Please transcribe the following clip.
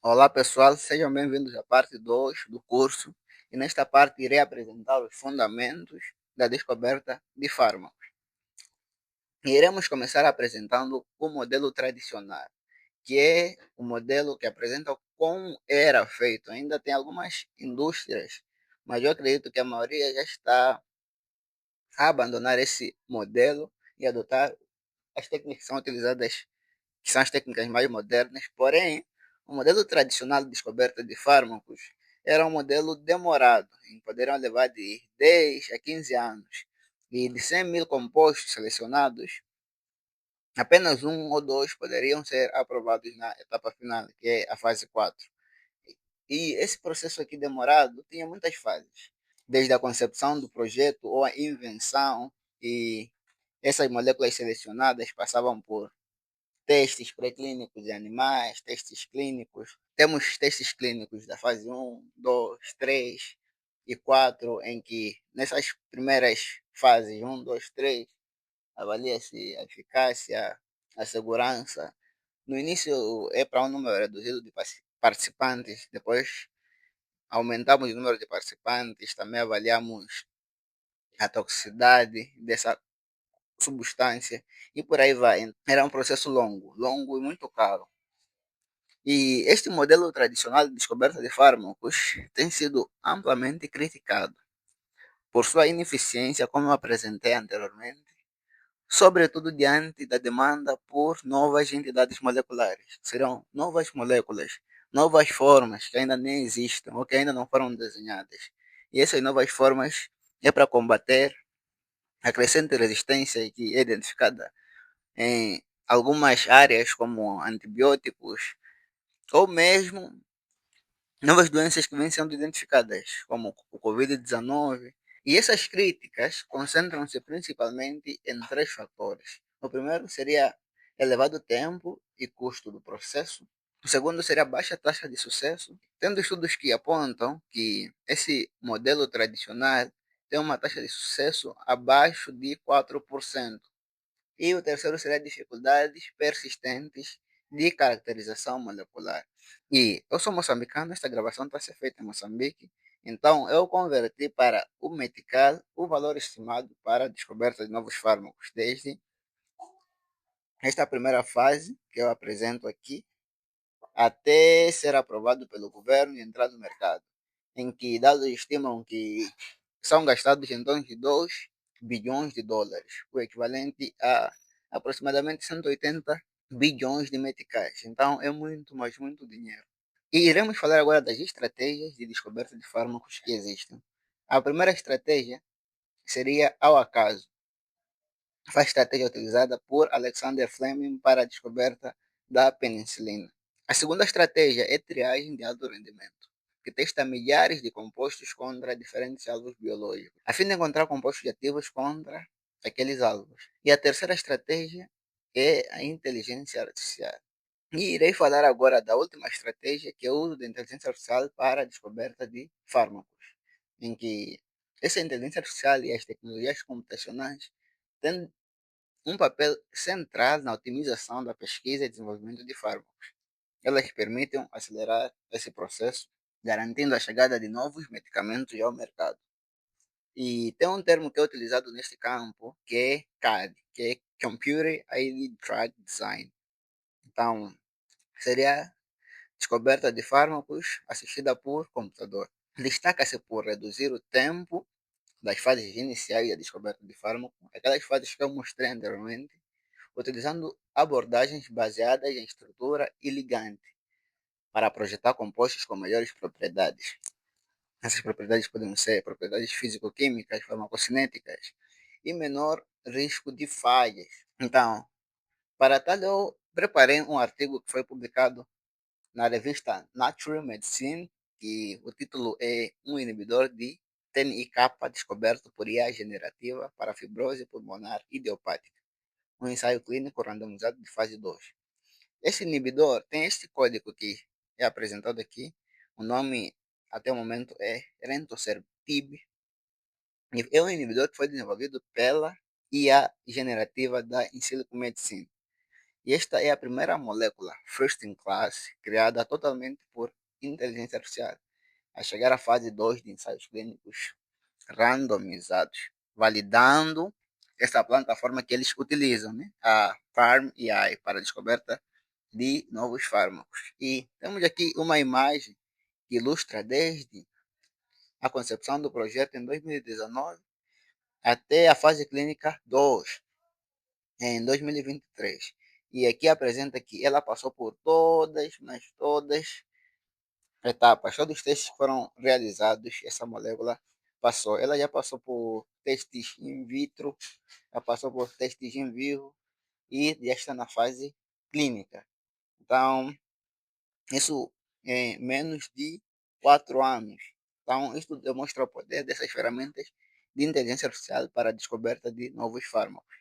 Olá pessoal, sejam bem-vindos à parte 2 do curso e nesta parte irei apresentar os fundamentos da descoberta de fármacos. E iremos começar apresentando o modelo tradicional, que é o modelo que apresenta como era feito. Ainda tem algumas indústrias, mas eu acredito que a maioria já está a abandonar esse modelo e adotar as técnicas que são utilizadas, que são as técnicas mais modernas, porém, o modelo tradicional de descoberta de fármacos era um modelo demorado, em poderiam levar de 10 a 15 anos, e de 100 mil compostos selecionados, apenas um ou dois poderiam ser aprovados na etapa final, que é a fase 4. E esse processo aqui demorado tinha muitas fases, desde a concepção do projeto ou a invenção, e essas moléculas selecionadas passavam por testes pré-clínicos de animais, testes clínicos. Temos testes clínicos da fase um, 2, 3 e 4, em que nessas primeiras fases, um, 2, 3, avalia-se a eficácia, a segurança. No início é para um número reduzido de participantes, depois aumentamos o número de participantes, também avaliamos a toxicidade dessa substância e por aí vai. Era um processo longo, longo e muito caro. E este modelo tradicional de descoberta de fármacos tem sido amplamente criticado por sua ineficiência, como eu apresentei anteriormente, sobretudo diante da demanda por novas entidades moleculares. Serão novas moléculas, novas formas que ainda nem existem ou que ainda não foram desenhadas. E essas novas formas é para combater a crescente resistência que é identificada em algumas áreas, como antibióticos, ou mesmo novas doenças que vêm sendo identificadas, como o Covid-19. E essas críticas concentram-se principalmente em três fatores. O primeiro seria elevado tempo e custo do processo. O segundo seria a baixa taxa de sucesso, tendo estudos que apontam que esse modelo tradicional tem uma taxa de sucesso abaixo de 4%. E o terceiro seria dificuldades persistentes de caracterização molecular. E eu sou moçambicano, esta gravação está a ser feita em Moçambique, então eu converti para o Metical o valor estimado para a descoberta de novos fármacos, desde esta primeira fase que eu apresento aqui, até ser aprovado pelo governo e entrar no mercado, em que dados estimam que são gastados em torno de 2 bilhões de dólares, o equivalente a aproximadamente 180 bilhões de meticais. Então é muito, mas muito dinheiro. E iremos falar agora das estratégias de descoberta de fármacos que existem. A primeira estratégia seria ao acaso. Foi a estratégia utilizada por Alexander Fleming para a descoberta da penicilina. A segunda estratégia é triagem de alto rendimento, que testa milhares de compostos contra diferentes alvos biológicos, a fim de encontrar compostos ativos contra aqueles alvos. E a terceira estratégia é a inteligência artificial. E irei falar agora da última estratégia, que é o uso da inteligência artificial para a descoberta de fármacos, em que essa inteligência artificial e as tecnologias computacionais têm um papel central na otimização da pesquisa e desenvolvimento de fármacos. Elas permitem acelerar esse processo, garantindo a chegada de novos medicamentos ao mercado. E tem um termo que é utilizado neste campo, que é CAD, que é Computer Aided Drug Design. Então, seria descoberta de fármacos assistida por computador. Destaca-se por reduzir o tempo das fases iniciais da descoberta de fármaco, aquelas fases que eu mostrei anteriormente, utilizando abordagens baseadas em estrutura e ligante para projetar compostos com melhores propriedades. Essas propriedades podem ser propriedades físico-químicas, farmacocinéticas e menor risco de falhas. Então, para tal, eu preparei um artigo que foi publicado na revista Nature Medicine, que o título é Um inibidor de TNIK descoberto por IA generativa para fibrose pulmonar idiopática, um ensaio clínico randomizado de fase 2. Esse inibidor tem este código que é apresentado aqui. O nome até o momento é Rentosertib. É um inibidor que foi desenvolvido pela IA generativa da Insilico Medicine. E esta é a primeira molécula first in class criada totalmente por inteligência artificial a chegar à fase 2 de ensaios clínicos randomizados, validando essa plataforma que eles utilizam, né? A Farm AI, para a descoberta de novos fármacos. E temos aqui uma imagem que ilustra desde a concepção do projeto em 2019 até a fase clínica 2 em 2023. E aqui apresenta que ela passou por todas, mas todas etapas, todos os testes que foram realizados, essa molécula passou. Ela já passou por testes in vitro, já passou por testes em vivo e já está na fase clínica. Então, isso em menos de 4 anos. Então, isso demonstra o poder dessas ferramentas de inteligência artificial para a descoberta de novos fármacos.